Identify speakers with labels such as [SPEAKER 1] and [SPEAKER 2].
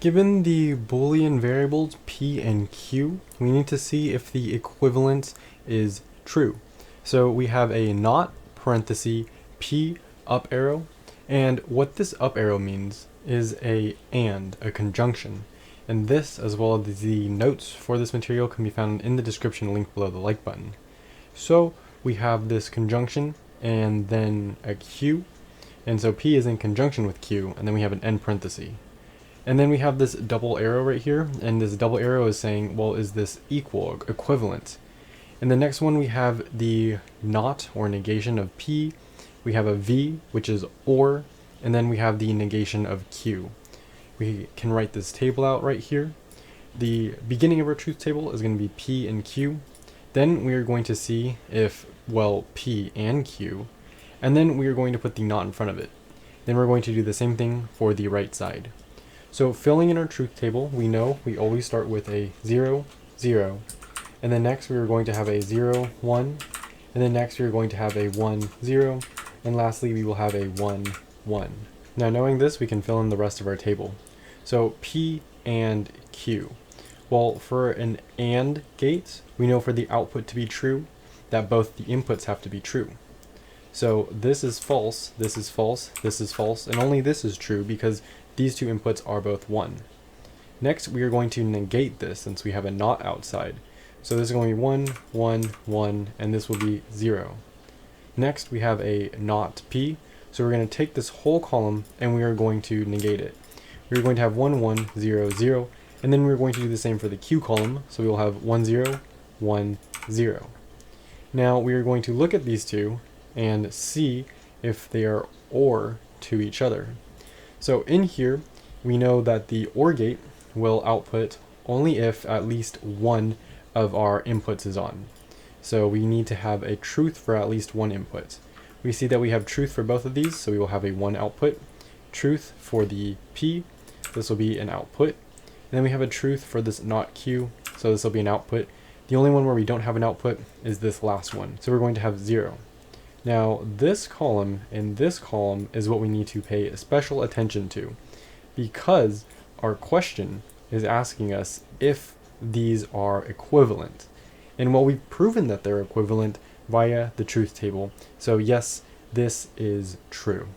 [SPEAKER 1] Given the Boolean variables p and q, we need to see if the equivalence is true. So we have a not parenthesis p up arrow, and what this up arrow means is a conjunction. And this, as well as the notes for this material, can be found in the description link below the like button. So we have this conjunction and then a q, and so p is in conjunction with q, and then we have an end parenthesis. And then we have this double arrow right here, and this double arrow is saying, well, is this equal, equivalent? And the next one we have the not or negation of p, we have a v, which is or, and then we have the negation of q. We can write this table out right here. The beginning of our truth table is going to be p and q. Then we are going to see if, well, p and q, and then we are going to put the not in front of it. Then we're going to do the same thing for the right side. So filling in our truth table, we know we always start with a 0, 0, and then next we are going to have a 0, 1, and then next we are going to have a 1, 0, and lastly we will have a 1, 1. Now knowing this, we can fill in the rest of our table. So P and Q. Well, for an AND gate, we know for the output to be true, that both the inputs have to be true. So this is false, this is false, this is false, and only this is true because these two inputs are both 1. Next, we are going to negate this since we have a not outside. So this is going to be 1, 1, 1, and this will be 0. Next, we have a not P. So we're going to take this whole column and we are going to negate it. We're going to have 1, 1, 0, 0, and then we're going to do the same for the Q column. So we will have 1, 0, 1, 0. Now we are going to look at these two and see if they are OR to each other. So in here, we know that the OR gate will output only if at least one of our inputs is on. So we need to have a truth for at least one input. We see that we have truth for both of these, so we will have a 1 output. Truth for the P, this will be an output. And then we have a truth for this not Q, so this will be an output. The only one where we don't have an output is this last one, so we're going to have 0. Now this column and this column is what we need to pay special attention to, because our question is asking us if these are equivalent. And well, we've proven that they're equivalent via the truth table. So yes, this is true.